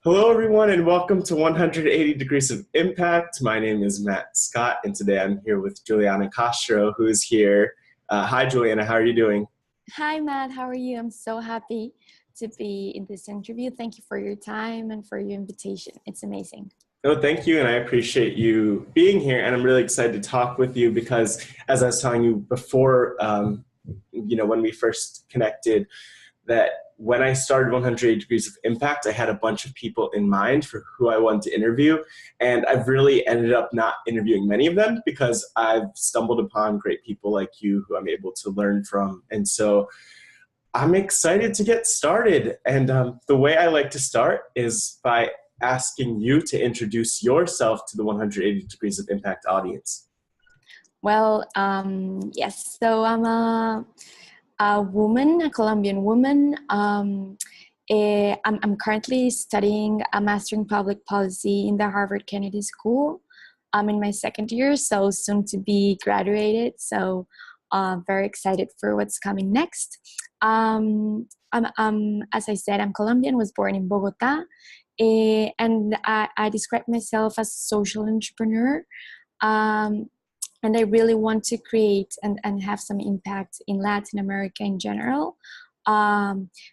Hello, everyone, and welcome to 180 Degrees of Impact. My name is Matt Scott, and today I'm here with Juliana Castro, who is here. Hi, Juliana. How are you doing? Hi, Matt. How are you? I'm so happy to be in this interview. Thank you for your time and for your invitation. It's amazing. No, thank you, and I appreciate you being here. And I'm really excited to talk with you because, as I was telling you before, when we first connected, that when I started 180 Degrees of Impact, I had a bunch of people in mind for who I wanted to interview. And I've really ended up not interviewing many of them because I've stumbled upon great people like you who I'm able to learn from. And so I'm excited to get started. And the way I like to start is by asking you to introduce yourself to the 180 Degrees of Impact audience. Yes. So I'm a woman, a Colombian woman. I'm currently studying a master in public policy in the Harvard Kennedy School. I'm in my second year, so soon to be graduated. So very excited for what's coming next. As I said, I'm Colombian, was born in Bogota, and I describe myself as a social entrepreneur. Um, and I really want to create and have some impact in Latin America in general.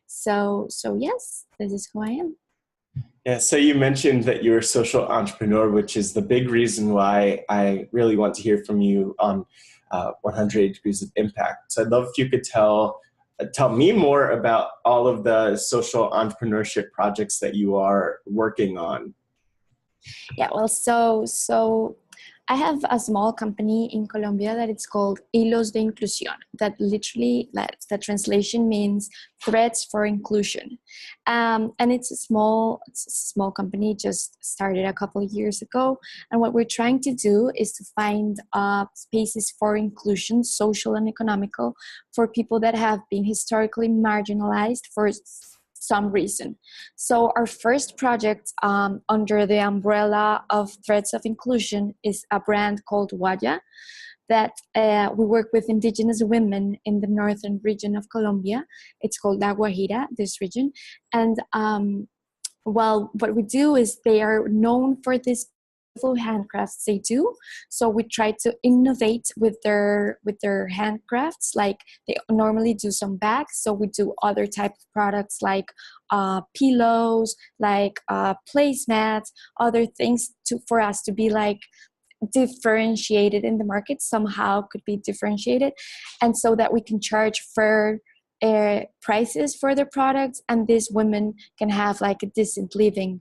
So yes, this is who I am. Yeah, so you mentioned that you're a social entrepreneur, which is the big reason why I really want to hear from you on 180 Degrees of Impact. So I'd love if you could tell me more about all of the social entrepreneurship projects that you are working on. Yeah, so I have a small company in Colombia that it's called Hilos de Inclusión. That literally, the translation means threads for inclusion. And it's a small company, just started a couple of years ago. And what we're trying to do is to find spaces for inclusion, social and economical, for people that have been historically marginalized for some reason. So our first project under the umbrella of Threads of Inclusion is a brand called Waya that we work with indigenous women in the northern region of Colombia. It's called La Guajira, this region. And well, what we do is they are known for this beautiful handcrafts they do. So we try to innovate with their handcrafts. Like they normally do some bags, so we do other type of products like pillows, like placemats, other things for us to be like differentiated in the market, somehow could be differentiated, and so that we can charge fair prices for their products, and these women can have like a decent living.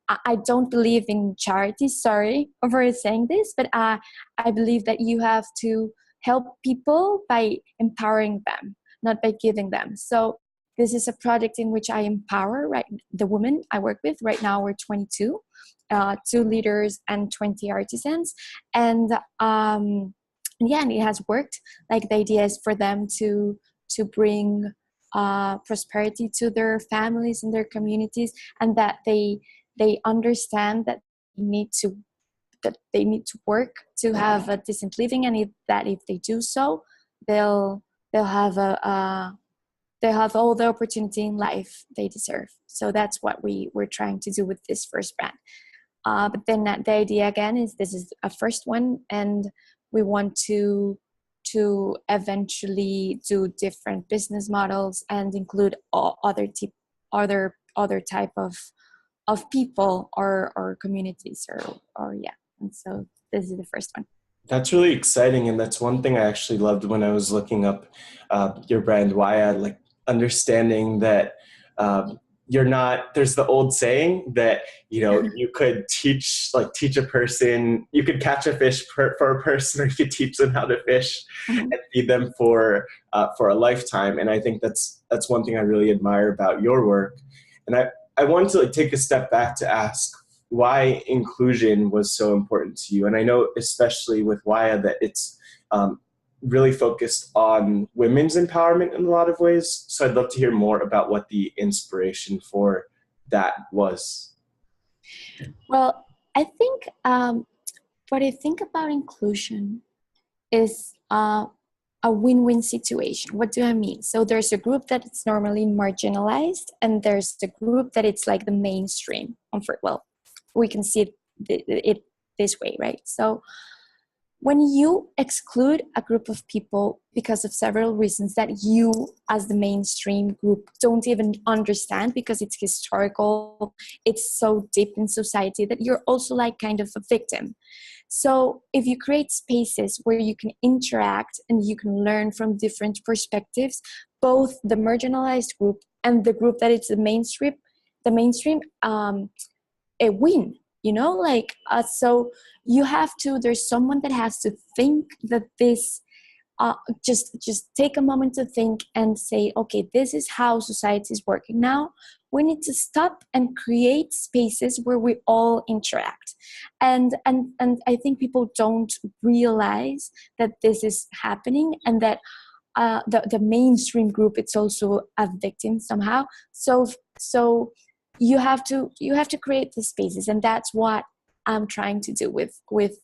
I don't believe in charity, sorry for saying this, but I believe that you have to help people by empowering them, not by giving them. So this is a project in which I empower the women I work with. Right now we're 22, two leaders and 20 artisans. And yeah, and it has worked. Like the idea is for them to bring prosperity to their families and their communities, and that they understand that they need to work to have a decent living, and if they do so, they'll have they'll have all the opportunity in life they deserve. So that's what we're trying to do with this first brand. But then the idea again is this is a first one, and we want to eventually do different business models and include all other type of people or communities or yeah. And so this is the first one. That's really exciting, and that's one thing I actually loved when I was looking up your brand Waya, like understanding that you're not. There's the old saying that you could teach a person, you could catch a fish for a person, or you could teach them how to fish Mhm. and feed them for a lifetime. And I think that's one thing I really admire about your work. And I wanted to take a step back to ask why inclusion was so important to you. And I know especially with Waya that it's really focused on women's empowerment in a lot of ways. So I'd love to hear more about what the inspiration for that was. Well, I think what I think about inclusion is a win-win situation. What do I mean? So there's a group that it's normally marginalized, and there's the group that it's like the mainstream. Well, we can see it this way, right? So when you exclude a group of people because of several reasons that you as the mainstream group don't even understand, because it's historical, it's so deep in society, that you're also like kind of a victim. So if you create spaces where you can interact and you can learn from different perspectives, both the marginalized group and the group that it's the mainstream win, like so you have to, there's someone that has to think that this just take a moment to think and say, okay, this is how society is working now. We need to stop and create spaces where we all interact. And I think people don't realize that this is happening, and that the mainstream group, it's also a victim somehow. So you have to create the spaces, and that's what I'm trying to do with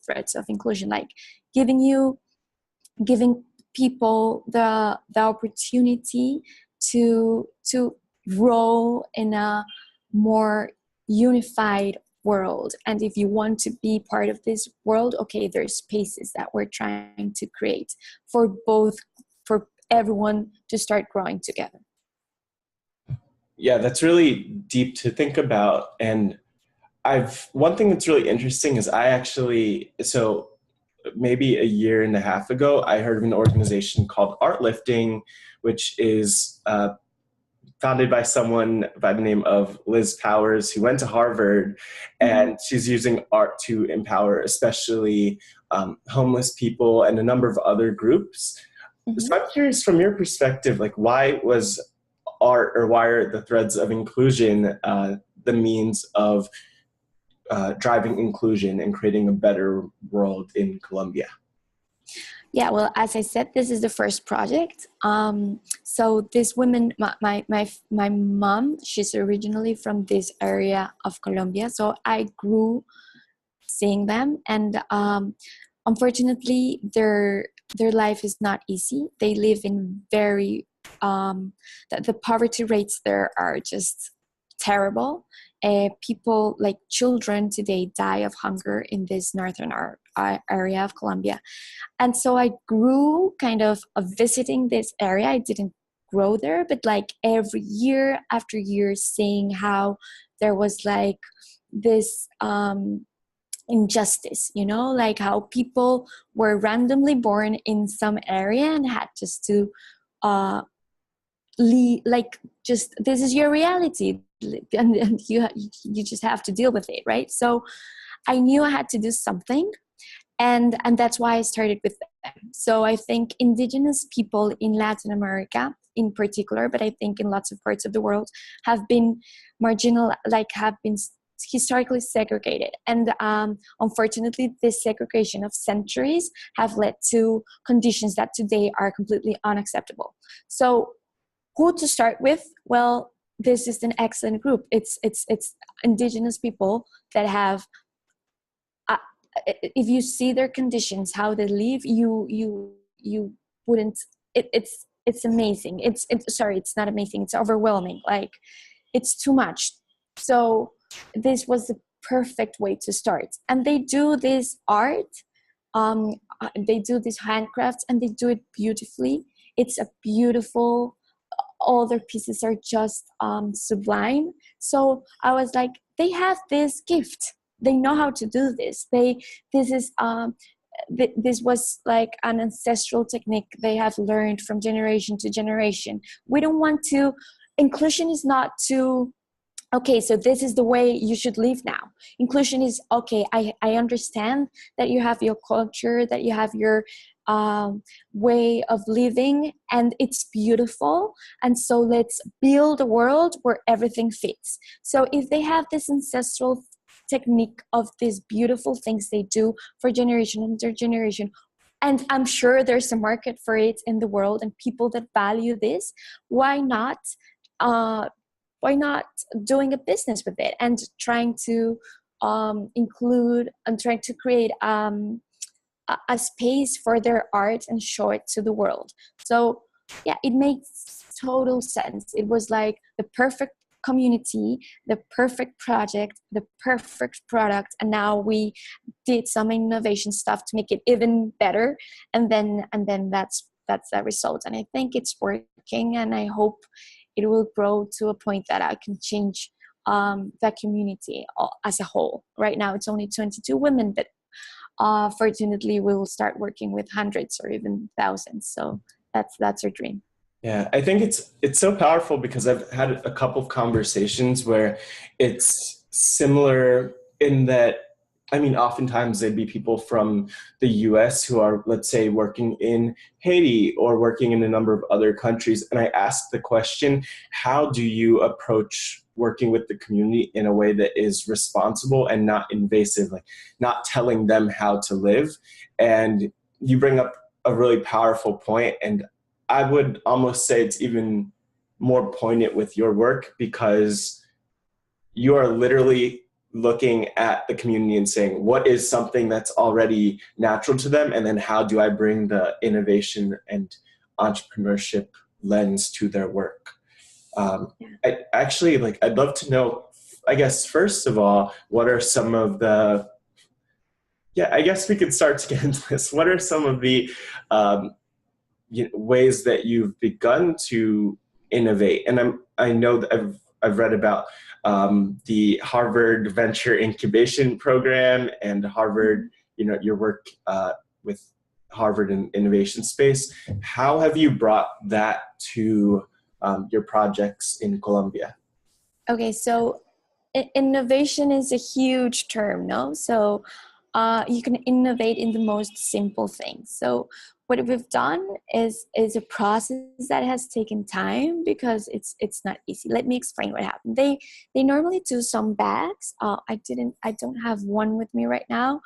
threads of inclusion, like giving people the opportunity to grow in a more unified world. And if you want to be part of this world, okay, there's spaces that we're trying to create for everyone to start growing together. Yeah, that's really deep to think about. And one thing that's really interesting is so maybe a year and a half ago, I heard of an organization called Art Lifting, which is founded by someone by the name of Liz Powers, who went to Harvard, and she's using art to empower especially homeless people and a number of other groups. So I'm curious, from your perspective, like why are the threads of inclusion the means of driving inclusion and creating a better world in Colombia? Yeah, well, as I said, this is the first project. So this woman, my mom, she's originally from this area of Colombia. So I grew seeing them, and unfortunately, their life is not easy. They live in very the poverty rates there are just terrible. People, like children today, die of hunger in this northern area of Colombia. And so I grew kind of visiting this area. I didn't grow there, but like every year after year, seeing how there was like this injustice, like how people were randomly born in some area and had just to like just, this is your reality, and you just have to deal with it, right? So I knew I had to do something, and that's why I started with them. So I think indigenous people in Latin America in particular, but I think in lots of parts of the world, have been have been historically segregated. And unfortunately, this segregation of centuries have led to conditions that today are completely unacceptable. So who to start with? Well, this is an excellent group. It's indigenous people that have, if you see their conditions, how they live, you wouldn't. It's amazing. It's sorry, it's not amazing. It's overwhelming. Like, it's too much. So this was the perfect way to start. And they do this art. They do these handcrafts, and they do it beautifully. It's a beautiful. All their pieces are just sublime. So I was like, they have this gift. They know how to do this. This was like an ancestral technique they have learned from generation to generation. We don't want to. Inclusion is not to. Okay, so this is the way you should live now. Inclusion is, okay, I understand that you have your culture, that you have your way of living, and it's beautiful. And so let's build a world where everything fits. So if they have this ancestral technique of these beautiful things they do for generation after generation, and I'm sure there's a market for it in the world and people that value this, why not? Why not doing a business with it and trying to include and trying to create a space for their art and show it to the world. So yeah, it makes total sense. It was like the perfect community, the perfect project, the perfect product, and now we did some innovation stuff to make it even better, and then that's the result. And I think it's working, and I hope it will grow to a point that I can change that community as a whole. Right now it's only 22 women, but fortunately we will start working with hundreds or even thousands. So that's our dream. Yeah, I think it's so powerful because I've had a couple of conversations where it's similar in that, I mean, oftentimes there'd be people from the US who are, let's say, working in Haiti or working in a number of other countries. And I ask the question, how do you approach working with the community in a way that is responsible and not invasive, like not telling them how to live? And you bring up a really powerful point, and I would almost say it's even more poignant with your work because you are literally looking at the community and saying, what is something that's already natural to them? And then how do I bring the innovation and entrepreneurship lens to their work? I'd love to know, I guess, first of all, what are some of the, I guess we could start to get into this. What are some of the ways that you've begun to innovate? And I know that I've read about the Harvard Venture Incubation Program and Harvard, your work with Harvard in innovation space. How have you brought that to your projects in Colombia? Okay, so innovation is a huge term, no? So you can innovate in the most simple things. So what we've done is a process that has taken time because it's not easy. Let me explain what happened. They normally do some bags. I don't have one with me right now.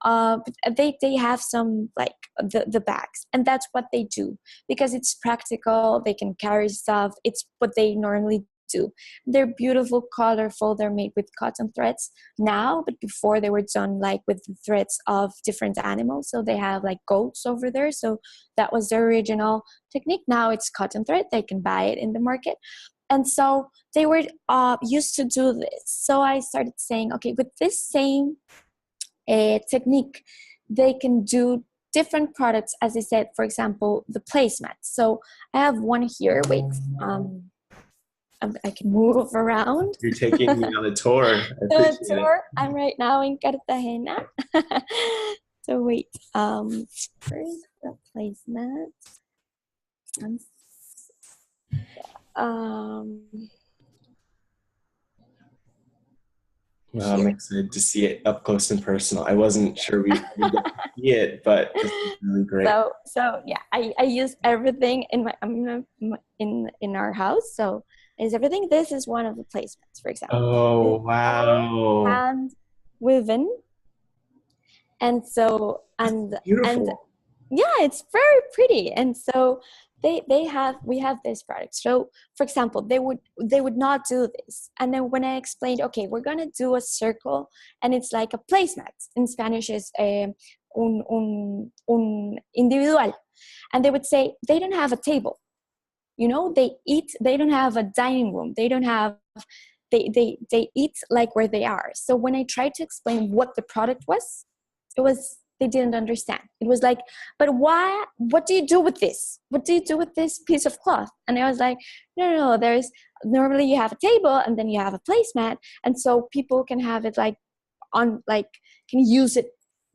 But they have some like the bags, and that's what they do because it's practical. They can carry stuff. It's what they normally do. They're beautiful, colorful. They're made with cotton threads now, but before they were done like with the threads of different animals. So they have like goats over there. So that was the original technique. Now it's cotton thread. They can buy it in the market. And so they were used to do this. So I started saying, okay, with this same technique, they can do different products. As I said, for example, the placemats. So I have one here. Wait, I can move around. You're taking me on a tour. I'm right now in Cartagena. So wait, where's the placemat? Well, I'm excited to see it up close and personal. I wasn't sure we get to see it, but this is really great. So yeah, I use everything in our house. So is everything. This is one of the placemats, for example. Oh, wow. Hand woven. And so, Beautiful. and yeah, it's very pretty. And so we have this product. So for example, they would not do this. And then when I explained, okay, we're going to do a circle and it's like a placemat. In Spanish is un individual. And they would say, they don't have a table. They eat, they don't have a dining room. They don't have, they eat like where they are. So when I tried to explain what the product was, they didn't understand. It was like, but why, what do you do with this? What do you do with this piece of cloth? And I was like, no, normally you have a table and then you have a placemat. And so people can have it can use it.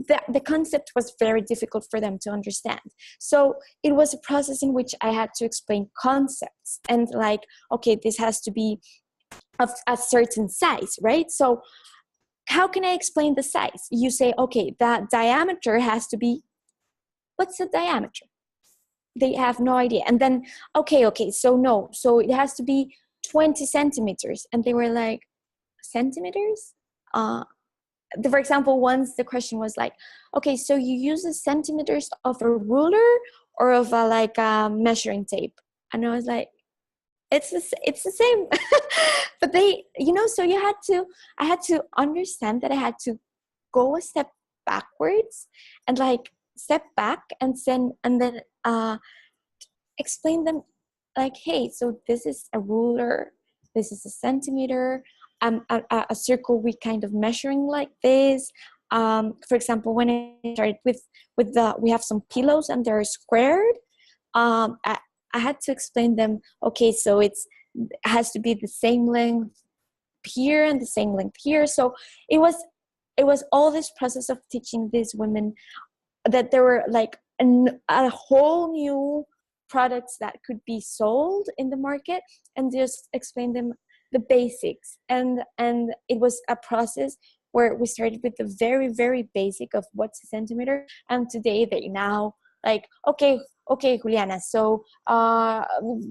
The concept was very difficult for them to understand. So it was a process in which I had to explain concepts and okay, this has to be of a certain size, right? So how can I explain the size? You say, okay, that diameter has to be, what's the diameter? They have no idea. And then, okay, so it has to be 20 centimeters. And they were like, centimeters? For example, once the question was like, okay, so you use the centimeters of a ruler or of a measuring tape? And I was like, it's the same. But so I had to understand that I had to go a step backwards and step back and then explain them like, hey, so this is a ruler, this is a centimeter, a circle we kind of measuring like this. For example, when I started with the, we have some pillows and they're squared. I had to explain them, okay, so it has to be the same length here and the same length here. So it was all this process of teaching these women that there were like a whole new products that could be sold in the market, and just explain them the basics. And it was a process where we started with the very, very basic of what's a centimeter, and today they now like, okay, Juliana, so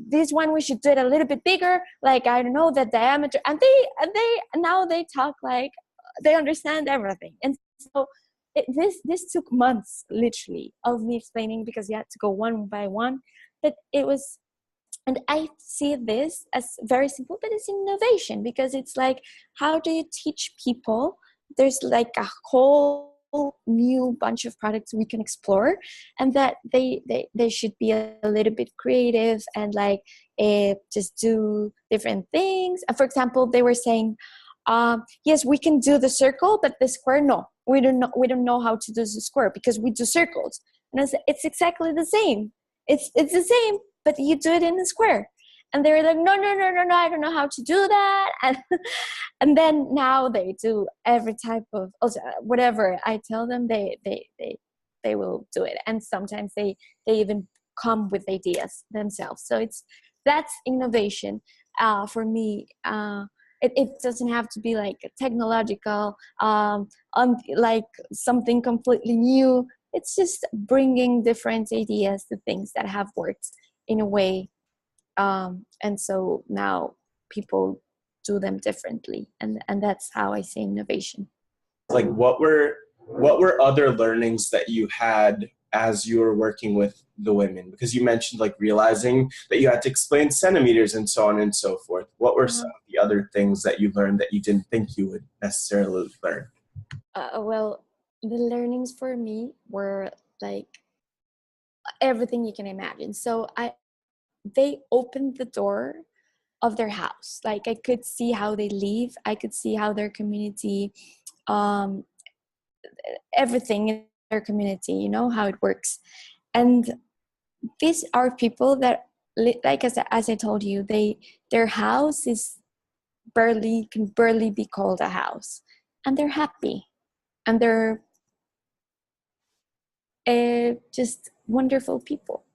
this one we should do it a little bit bigger, like, I don't know, the diameter. And they now they talk like they understand everything. And so this took months literally of me explaining, because you had to go one by one. But it was, and I see this as very simple, but it's innovation, because it's like, how do you teach people? There's like a whole new bunch of products we can explore, and that they should be a little bit creative and like just do different things. For example, they were saying, yes, we can do the circle, but the square, no, we don't know how to do the square, because we do circles. And I said, it's exactly the same. It's the same, but you do it in a square. And they were like, no, I don't know how to do that. And then now they do every type of, also, whatever I tell them, they will do it. And sometimes they even come with ideas themselves. So that's innovation for me. It doesn't have to be like technological, like something completely new. It's just bringing different ideas to things that have worked in a way. And so now people do them differently. And that's how I say innovation. Like, what were other learnings that you had as you were working with the women? Because you mentioned like realizing that you had to explain centimeters and so on and so forth. What were some of the other things that you learned that you didn't think you would necessarily learn? Well, the learnings for me were like everything you can imagine. So they opened the door of their house. Like, I could see how they live. I could see how their community, everything in their community, you know, how it works. And these are people that, like as I told you, their house can barely be called a house, and they're happy, and they're just wonderful people,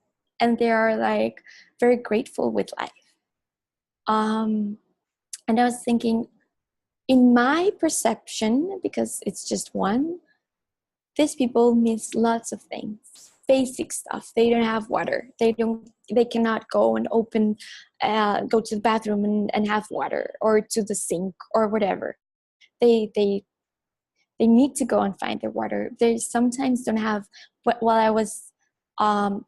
and they are like very grateful with life. And I was thinking, in my perception, because it's just one, these people miss lots of things, basic stuff. They don't have water. They cannot go and go to the bathroom and have water, or to the sink or whatever. They need to go and find their water. They sometimes don't have, while I was,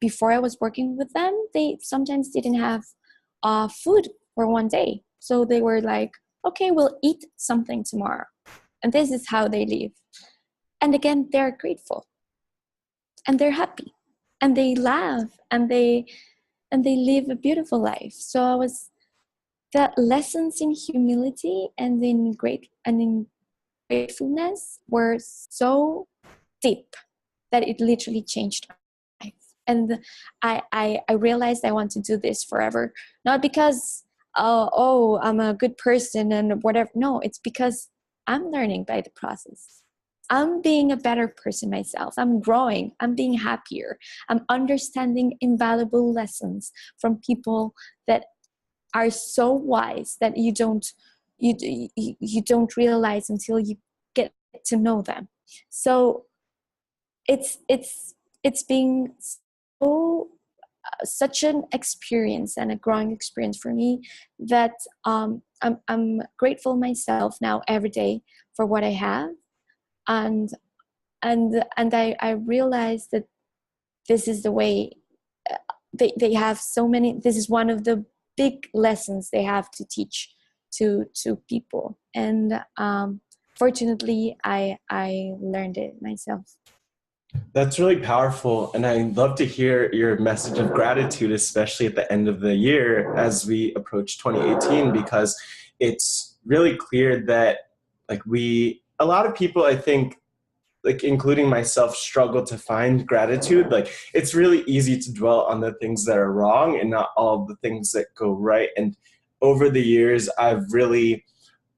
before I was working with them, they sometimes didn't have food for one day. So they were like, okay, we'll eat something tomorrow. And this is how they live. And again, they're grateful, and they're happy, and they laugh, and they live a beautiful life. So the lessons in humility and in gratefulness were so deep that it literally changed my life. And I realized I want to do this forever, not because I'm a good person and whatever. No, it's because I'm learning by the process. I'm being a better person myself. I'm growing. I'm being happier. I'm understanding invaluable lessons from people that are so wise that you don't realize until you get to know them. So it's being so such an experience and a growing experience for me that I'm grateful myself now every day for what I have. And I realized that this is the way they have so many. This is one of the big lessons they have to teach to people. And fortunately, I learned it myself. That's really powerful. And I love to hear your message of gratitude, especially at the end of the year as we approach 2018, because it's really clear that a lot of people, I think, like including myself, struggle to find gratitude. Like it's really easy to dwell on the things that are wrong and not all of the things that go right. And over the years, I've really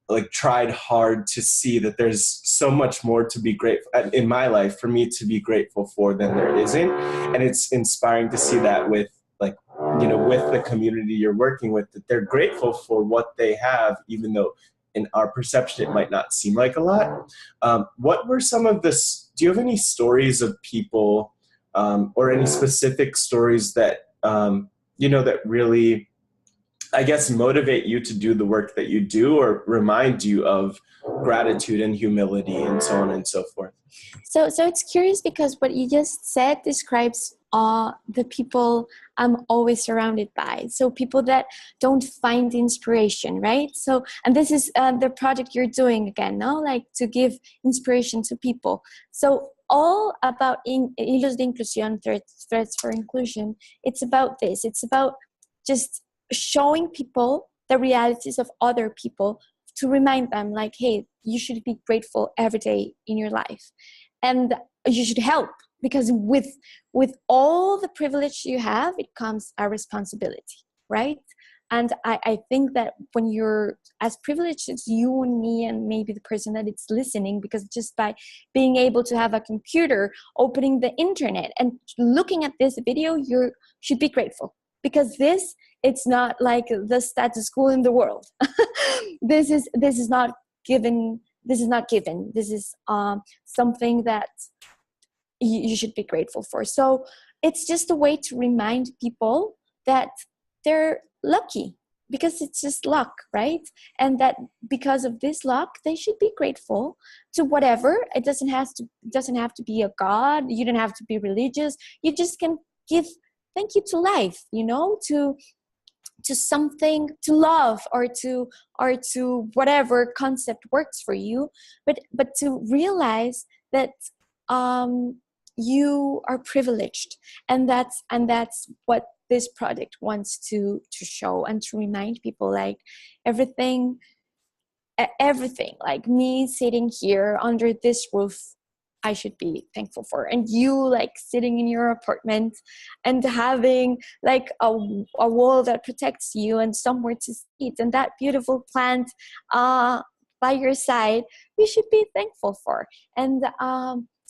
like tried hard to see that there's so much more to be grateful in my life for me to be grateful for than there isn't. And it's inspiring to see that with like, with the community you're working with, that they're grateful for what they have, even though in our perception it might not seem like a lot. What were some of this? Do you have any stories of people, or any specific stories that that really, I guess, motivate you to do the work that you do, or remind you of gratitude and humility and so on and so forth? So it's curious because what you just said describes the people I'm always surrounded by. So people that don't find inspiration, right? So, and this is the project you're doing again, no? Like to give inspiration to people. So all about Hilos de Inclusión, threads for inclusion, it's about this. It's about just showing people the realities of other people to remind them like, hey, you should be grateful every day in your life. And you should help, because with all the privilege you have, it comes a responsibility, right? And I think that when you're as privileged as you and me and maybe the person that is listening, because just by being able to have a computer, opening the internet and looking at this video, you should be grateful, because it's not like the status quo in the world. This is not given. This is not given. This is something that you should be grateful for. So it's just a way to remind people that they're lucky, because it's just luck, right? And that because of this luck, they should be grateful to whatever. It doesn't have to be a god. You don't have to be religious. You just can give thank you to life, to something, to love, or to whatever concept works for you, but to realize that you are privileged, and that's what this project wants to show and to remind people, like everything like me sitting here under this roof, I should be thankful for. And you like sitting in your apartment and having like a wall that protects you and somewhere to sit, and that beautiful plant by your side, you should be thankful for. And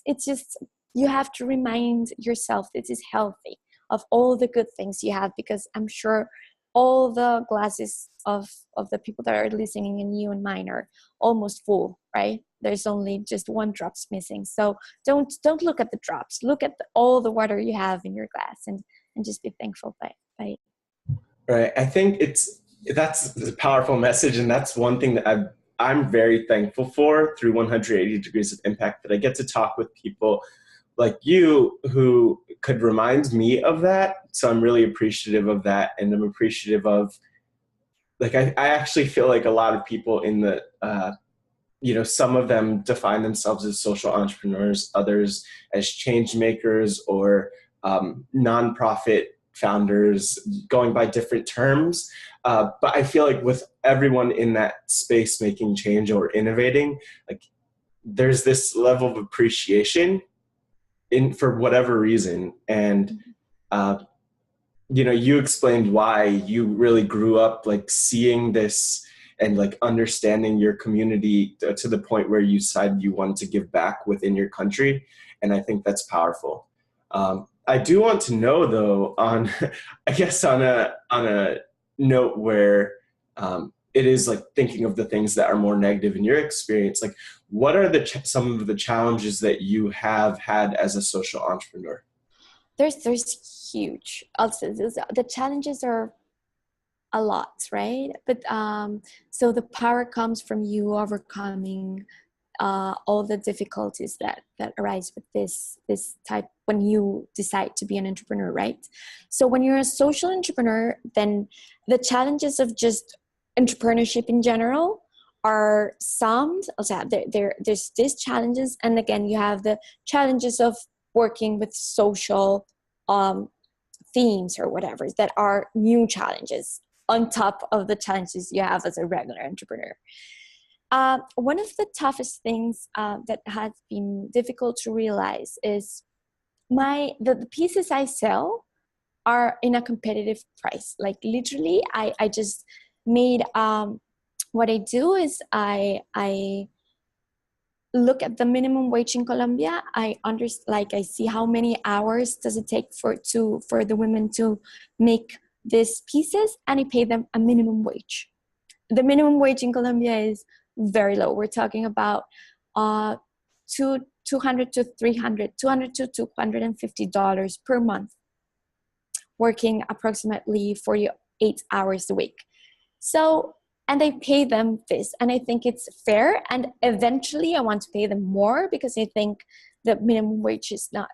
it's just, you have to remind yourself this is healthy, of all the good things you have, because I'm sure all the glasses of the people that are listening, and you and mine, are almost full, right? There's only just one drop's missing. So don't look at the drops. Look at all the water you have in your glass, and just be thankful by it. Right. I think that's a powerful message, and that's one thing that I'm very thankful for through 180 Degrees of Impact, that I get to talk with people like you who could remind me of that. So I'm really appreciative of that, and I'm appreciative of, like, I actually feel like a lot of people in the some of them define themselves as social entrepreneurs, others as change makers, or nonprofit founders, going by different terms. But I feel like with everyone in that space making change or innovating, like there's this level of appreciation for whatever reason. And you explained why you really grew up like seeing this and like understanding your community to the point where you decided you wanted to give back within your country. And I think that's powerful. I do want to know though, on I guess on a note where it is like thinking of the things that are more negative in your experience, like what are some of the challenges that you have had as a social entrepreneur? There's huge. Also, the challenges are a lot, right? But so the power comes from you overcoming all the difficulties that arise with this type when you decide to be an entrepreneur, right? So when you're a social entrepreneur, then the challenges of just entrepreneurship in general are some. Also, there's these challenges, and again, you have the challenges of working with social themes or whatever that are new challenges on top of the challenges you have as a regular entrepreneur. One of the toughest things that has been difficult to realize is the pieces I sell are in a competitive price. Like literally, I just made what I do is I look at the minimum wage in Colombia. I see how many hours does it take for the women to make these pieces, and I pay them a minimum wage. The minimum wage in Colombia is very low. We're talking about 200 to $250 per month, working approximately 48 hours a week. So, and I pay them this, and I think it's fair. And eventually I want to pay them more because I think the minimum wage is not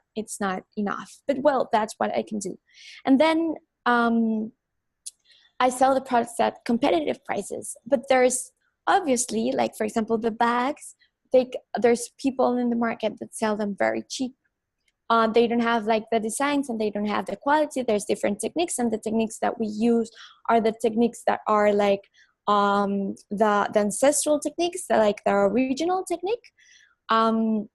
enough. But well, that's what I can do. And then I sell the products at competitive prices. But there's obviously, like for example, the bags, there's people in the market that sell them very cheap. They don't have like the designs and they don't have the quality. There's different techniques, and the techniques that we use are the techniques that are like the ancestral techniques, like the original technique. And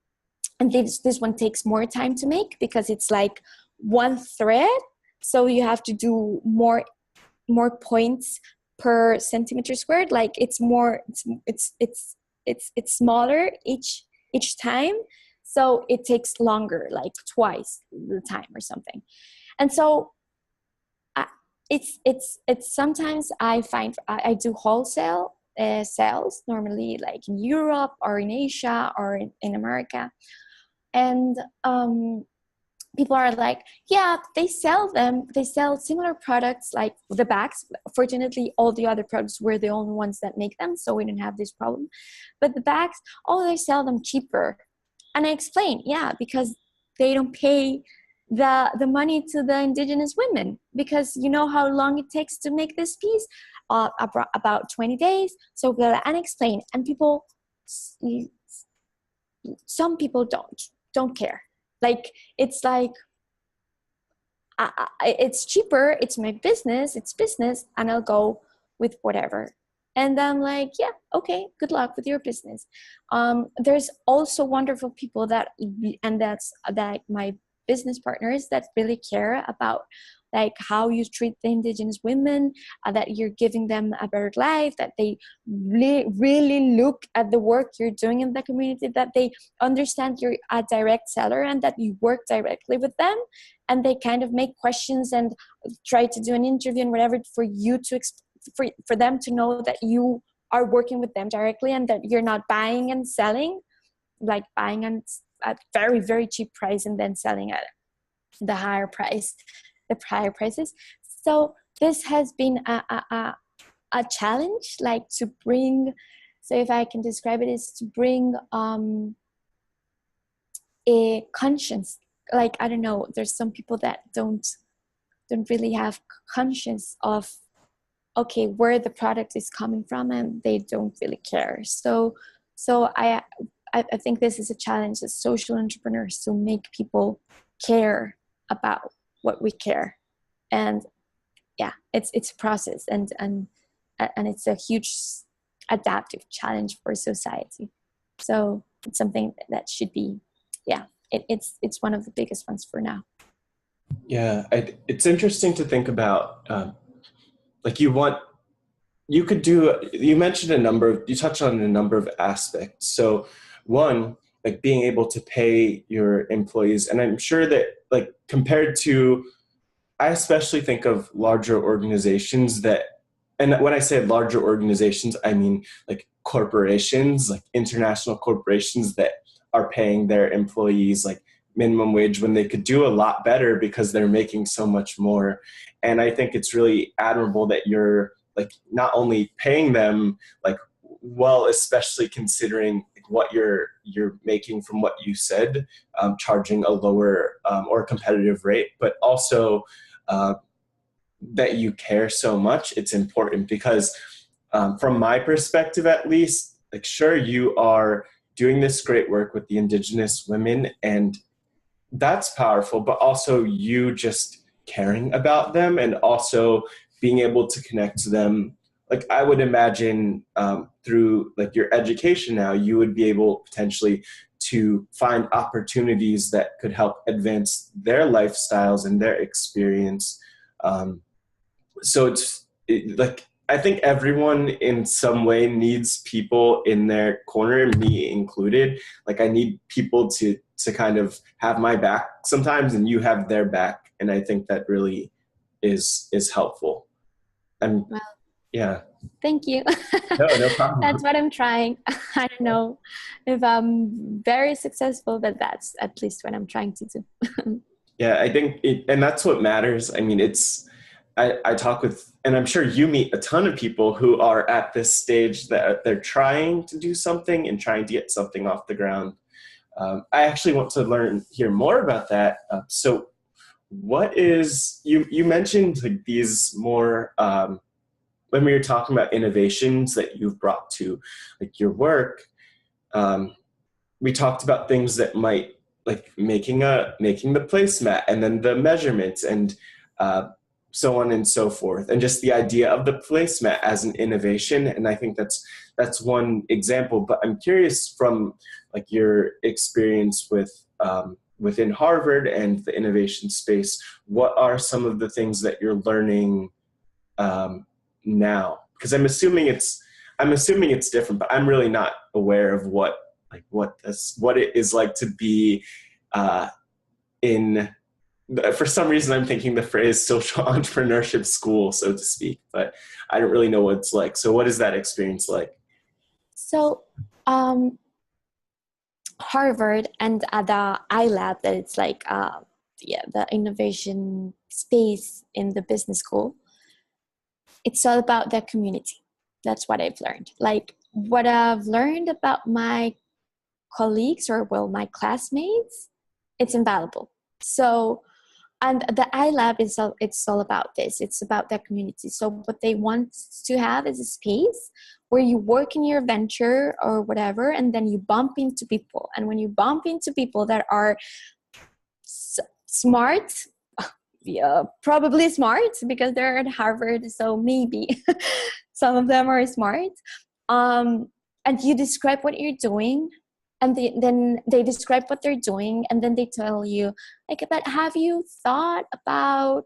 this one takes more time to make because it's like one thread. So you have to do more points per centimeter squared. Like it's smaller each time. So it takes longer, like twice the time or something. And so it's sometimes I find I do wholesale sales, normally like in Europe or in Asia or in America. And people are like, yeah, they sell similar products like the bags. Fortunately, all the other products, we're the only ones that make them, so we didn't have this problem. But the bags, they sell them cheaper. And I explain, yeah, because they don't pay the money to the indigenous women, because you know how long it takes to make this piece? About 20 days. So and explain, and some people don't care. Like it's like it's cheaper, it's my business, it's business, and I'll go with whatever. And I'm like, yeah, okay, good luck with your business. There's also wonderful people that's my business partners that really care about like how you treat the indigenous women, that you're giving them a better life, that they really look at the work you're doing in the community, that they understand you're a direct seller and that you work directly with them, and they kind of make questions and try to do an interview and whatever for you to for them to know that you are working with them directly and that you're not buying and selling, like buying at very, very cheap price and then selling at the higher prices. So this has been a challenge, like to bring, so if I can describe it, is to bring a conscience. Like, I don't know, there's some people that don't really have conscience of, okay, where the product is coming from, and they don't really care. So I think this is a challenge as social entrepreneurs, to make people care about what we care. And yeah, it's a process, and it's a huge adaptive challenge for society. So it's something that should be, yeah, it's one of the biggest ones for now. Yeah, it's interesting to think about. Like you touched on a number of aspects. So one, like being able to pay your employees. And I'm sure that like compared to, I especially think of larger organizations and when I say larger organizations, I mean like corporations, like international corporations that are paying their employees like minimum wage when they could do a lot better because they're making so much more. And I think it's really admirable that you're like not only paying them like well, especially considering what you're making from what you said, charging a lower or competitive rate, but also that you care so much. It's important because from my perspective, at least, like sure, you are doing this great work with the indigenous women, and that's powerful, but also you just caring about them and also being able to connect to them. Like I would imagine through like your education now, you would be able potentially to find opportunities that could help advance their lifestyles and their experience. Um, so like I think everyone in some way needs people in their corner, me included. Like I need people to kind of have my back sometimes, and you have their back, and I think that really is helpful. And Well, yeah, thank you. no problem. That's what I'm trying. I don't know if I'm very successful, but that's at least what I'm trying to do. Yeah, I think and that's what matters. I mean, I talk with, and I'm sure you meet a ton of people who are at this stage that they're trying to do something and trying to get something off the ground. I actually want to hear more about that. So, what is you mentioned like these more when we were talking about innovations that you've brought to like your work. Um, we talked about things that might like making the placemat and then the measurements and uh, so on and so forth, and just the idea of the placemat as an innovation. And I think that's one example. But I'm curious from like your experience with within Harvard and the innovation space, what are some of the things that you're learning now? Because I'm assuming it's different, but I'm really not aware of what it is like to be uh, in. For some reason, I'm thinking the phrase social entrepreneurship school, so to speak, but I don't really know what it's like. So, what is that experience like? So, um, Harvard and the iLab, that it's like yeah, the innovation space in the business school. It's all about the community. That's what I've learned. Like what I've learned about my colleagues, or well, my classmates, it's invaluable. So, and the iLab is all, it's all about this. It's about that community. So what they want to have is a space where you work in your venture or whatever, and then you bump into people. And when you bump into people that are smart, yeah, probably smart because they're at Harvard, so maybe some of them are smart. And you describe what you're doing, and then they describe what they're doing, and then they tell you, like, but have you thought about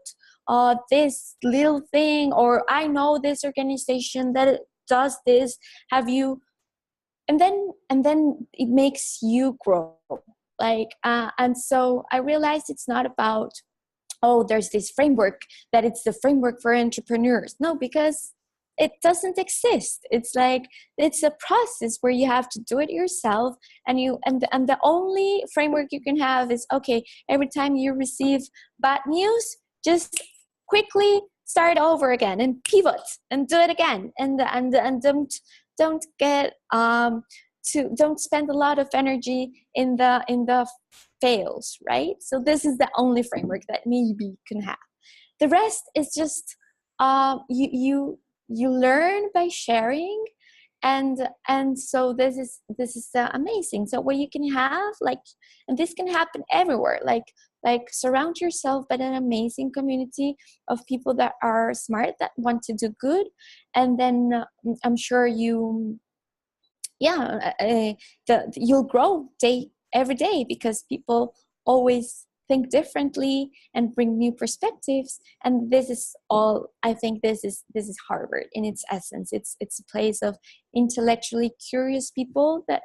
this little thing? Or I know this organization that does this. Have you? And then it makes you grow. And so I realized it's not about, oh, there's this framework, that it's the framework for entrepreneurs. No, because it doesn't exist. It's like, it's a process where you have to do it yourself, and the only framework you can have is, okay, every time you receive bad news, just quickly start over again and pivot and do it again, and don't get to don't spend a lot of energy in the fails, right? So this is the only framework that maybe you can have. The rest is just you learn by sharing, and so this is amazing. So what you can have, like, and this can happen everywhere, like surround yourself by an amazing community of people that are smart, that want to do good, and then I'm sure yeah, you'll grow every day, because people always think differently and bring new perspectives. And this is all, I think this is Harvard in its essence. It's a place of intellectually curious people, that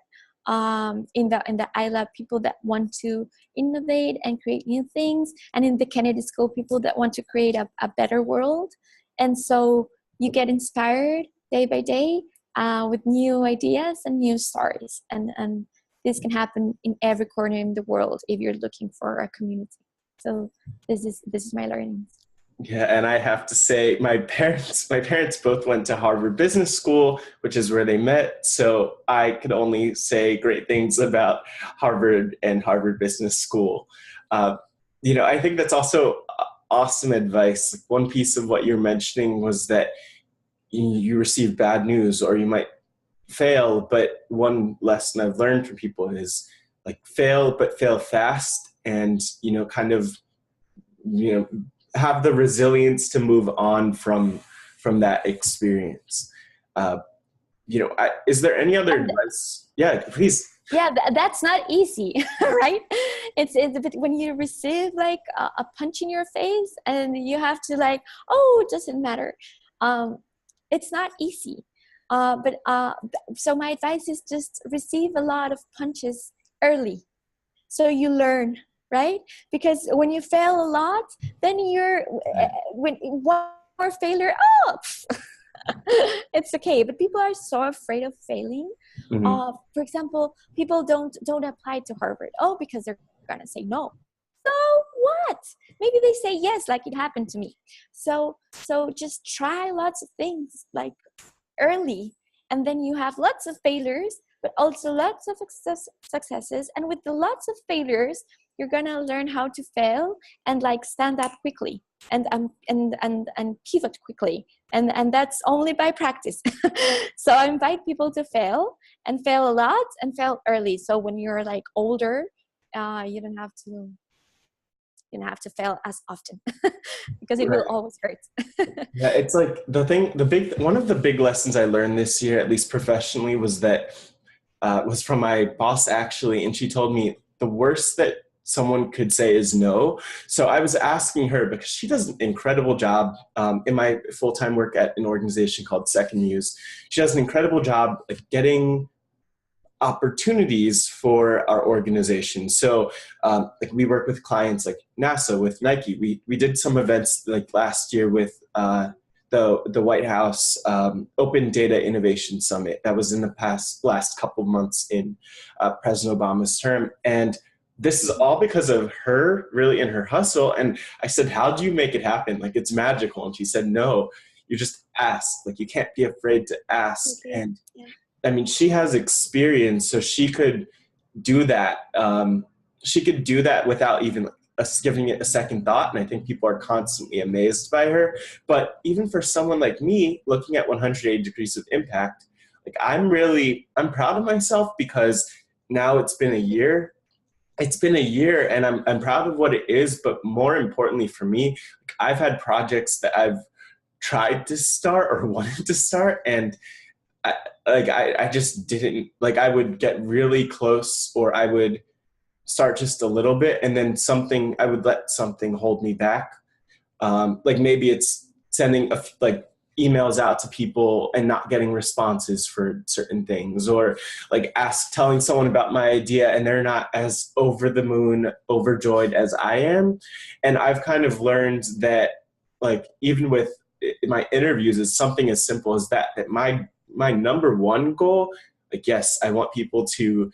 in the iLab, people that want to innovate and create new things, and in the Kennedy School, people that want to create a better world. And so you get inspired day by day, with new ideas and new stories. And this can happen in every corner in the world if you're looking for a community. So this is my learnings. Yeah, and I have to say, my parents both went to Harvard Business School, which is where they met. So I could only say great things about Harvard and Harvard Business School. Uh, I think that's also awesome advice. Like one piece of what you're mentioning was that you receive bad news or you might fail, but one lesson I've learned from people is like fail, but fail fast and, kind of, have the resilience to move on from that experience. Uh, is there any other advice? Yeah, please. Yeah, that's not easy, right? It's a bit when you receive like a punch in your face and you have to like, oh, it doesn't matter. It's not easy. So my advice is just receive a lot of punches early, so you learn, right? Because when you fail a lot, then when one more failure, oh, it's okay. But people are so afraid of failing. Mm-hmm. For example, people don't apply to Harvard. Oh, because they're gonna say no. So what? Maybe they say yes, like it happened to me. So just try lots of things like early, and then you have lots of failures, but also lots of successes. And with the lots of failures, you're gonna learn how to fail and like stand up quickly and pivot quickly, and that's only by practice. So I invite people to fail and fail a lot and fail early, so when you're like older, you don't have to fail as often because it will Right. always hurt. Yeah, it's like one of the big lessons I learned this year, at least professionally, was that was from my boss actually, and she told me the worst that someone could say is no. So I was asking her, because she does an incredible job in my full-time work at an organization called Second Muse. She does an incredible job of getting opportunities for our organization. So like we work with clients like NASA, with Nike. We did some events like last year with the White House Open Data Innovation Summit. That was in the last couple months in President Obama's term. And this is all because of her, really, in her hustle. And I said, how do you make it happen? Like, it's magical. And she said, no, you just ask. Like, you can't be afraid to ask. Okay. And Yeah. I mean, she has experience, so she could do that. She could do that without even giving it a second thought. And I think people are constantly amazed by her. But even for someone like me, looking at 180 degrees of impact, like I'm proud of myself, because now it's been a year. It's been a year, and I'm proud of what it is. But more importantly for me, like, I've had projects that I've tried to start or wanted to start, and I just didn't, like, I would get really close, or I would start just a little bit, and then I would let something hold me back. Like maybe it's sending like emails out to people and not getting responses for certain things, or like telling someone about my idea and they're not as over the moon, overjoyed as I am. And I've kind of learned that, like, even with my interviews, is something as simple as that my number one goal, like, yes, I want people to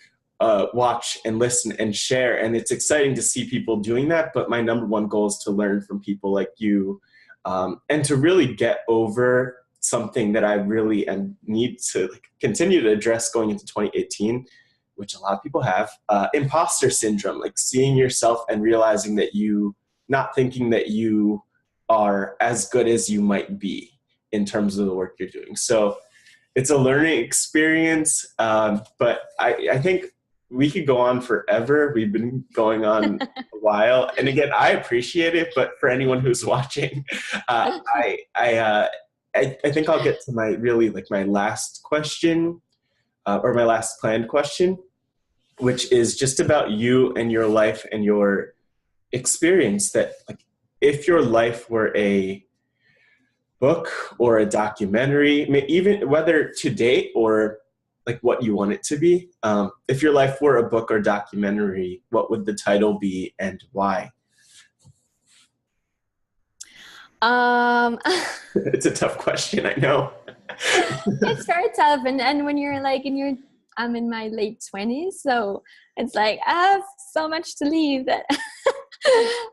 watch and listen and share. And it's exciting to see people doing that. But my number one goal is to learn from people like you, and to really get over something that I really need to, like, continue to address going into 2018, which a lot of people have, imposter syndrome, like seeing yourself and realizing that not thinking that you are as good as you might be in terms of the work you're doing. So it's a learning experience, but I think we could go on forever. We've been going on a while, and again, I appreciate it. But for anyone who's watching, I think I'll get to my last question, or my last planned question, which is just about you and your life and your experience. That, like, if your life were a book or a documentary, even whether to date or like what you want it to be. If your life were a book or documentary, what would the title be and why? Um, It's a tough question, I know. it's very tough, and when you're like I'm in my late 20s, so it's like I have so much to leave that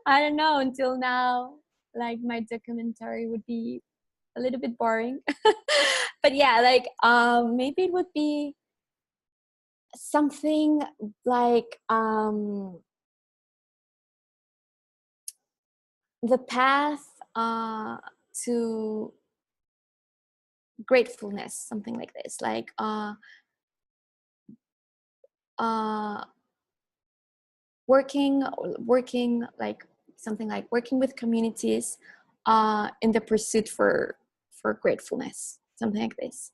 I don't know. Until now, like, my documentary would be a little bit boring. But yeah, like, maybe it would be something like the path to gratefulness, something like this, like uh working like something like working with communities in the pursuit for gratefulness, something like this.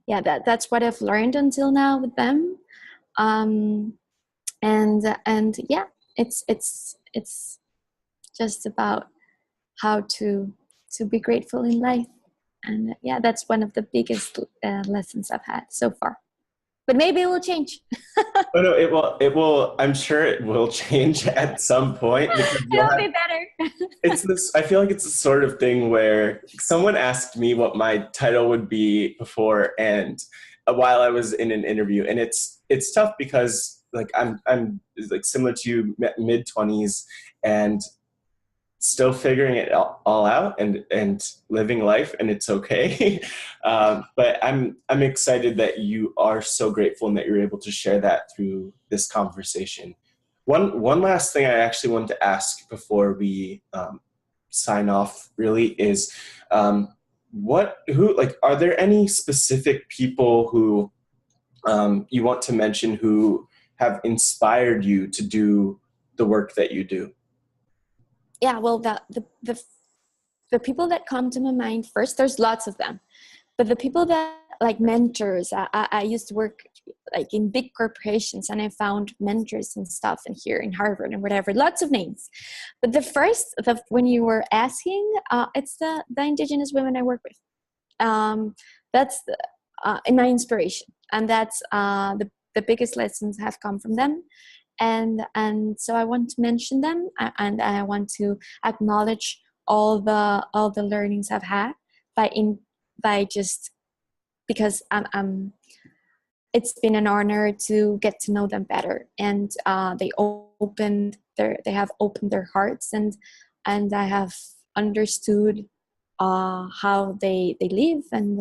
Yeah, that's what I've learned until now with them. um, and yeah, it's just about how to be grateful in life. And yeah, that's one of the biggest lessons I've had so far, but maybe it will change. Oh no, it will, I'm sure it will change at some point, because you'll It'll have, be better. it's this, I feel like it's the sort of thing where someone asked me what my title would be before, and while I was in an interview, and it's tough because like I'm like similar to you, mid 20s, and still figuring it all out, and living life, and it's okay. But I'm excited that you are so grateful and that you're able to share that through this conversation. One last thing I actually wanted to ask before we sign off really is, who, like, are there any specific people who you want to mention who have inspired you to do the work that you do? Yeah, well, the people that come to my mind first, there's lots of them, but the people that like mentors, I used to work like in big corporations, and I found mentors and stuff in here in Harvard and whatever, lots of names. But when you were asking, it's the indigenous women I work with. That's in my inspiration, and that's the biggest lessons have come from them. And so I want to mention them, and I want to acknowledge all the learnings I've had by just because it's been an honor to get to know them better, and they have opened their hearts, and I have understood how they live, and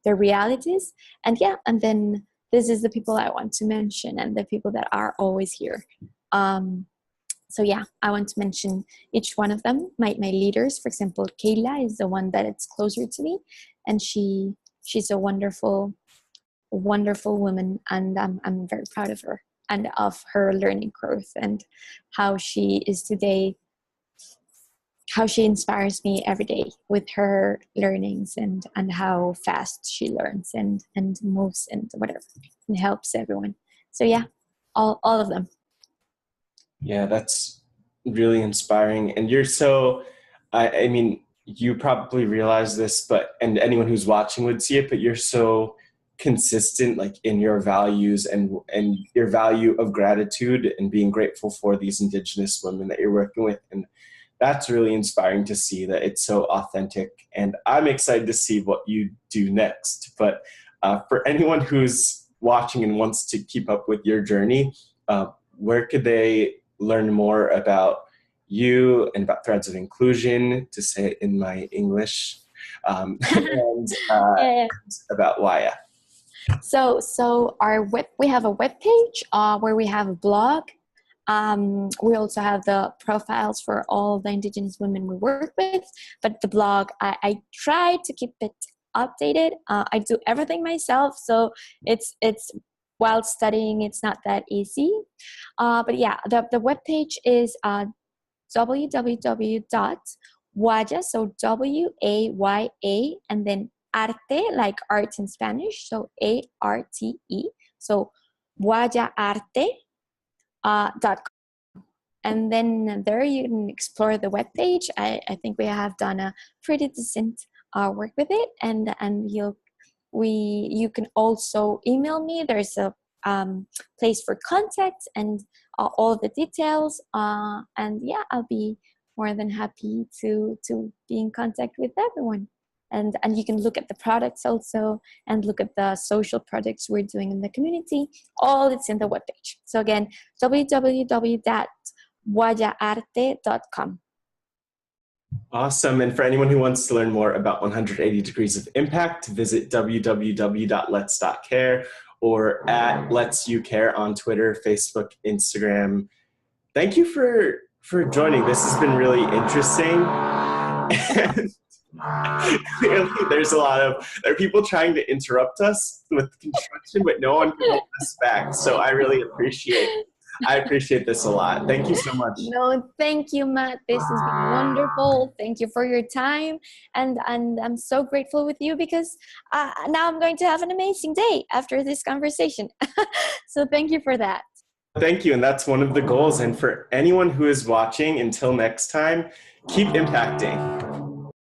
their realities. And yeah, and then this is the people I want to mention, and the people that are always here. So yeah, I want to mention each one of them. My leaders, for example, Kayla is the one that it's closer to me, and she's a wonderful woman, and I'm very proud of her and of her learning growth, and how she is today, how she inspires me every day with her learnings, and how fast she learns and moves and whatever, and helps everyone. So yeah, all of them. Yeah, that's really inspiring. And you're so, I mean, you probably realize this, but, and anyone who's watching would see it, but you're so consistent, like in your values, and your value of gratitude and being grateful for these indigenous women that you're working with. And that's really inspiring to see that it's so authentic. And I'm excited to see what you do next. But for anyone who's watching and wants to keep up with your journey, where could they learn more about you and about Threads of Inclusion, to say it in my English, and Yeah. about Waya? So we have a web page where we have a blog. We also have the profiles for all the indigenous women we work with, but the blog, I try to keep it updated. I do everything myself, so it's while studying, it's not that easy. But yeah, the webpage is www.waya, so WAYA, and then arte, like art in Spanish, so ARTE, so wayaarte.com. And then there you can explore the webpage. I think we have done a pretty decent work with it, and you can also email me. There's a place for contact and all the details. And yeah, I'll be more than happy to be in contact with everyone. And you can look at the products also, and look at the social projects we're doing in the community. All it's in the webpage. So again, www.wayaarte.com. Awesome. And for anyone who wants to learn more about 180 Degrees of Impact, visit www.lets.care or at Let's You Care on Twitter, Facebook, Instagram. Thank you for joining. This has been really interesting. And clearly there are people trying to interrupt us with construction, but no one can hold us back. So I really appreciate I appreciate this a lot. Thank you so much. No, thank you, Matt. This has been wonderful. Thank you for your time. And I'm so grateful with you because now I'm going to have an amazing day after this conversation. So thank you for that. Thank you. And that's one of the goals. And for anyone who is watching, until next time, keep impacting.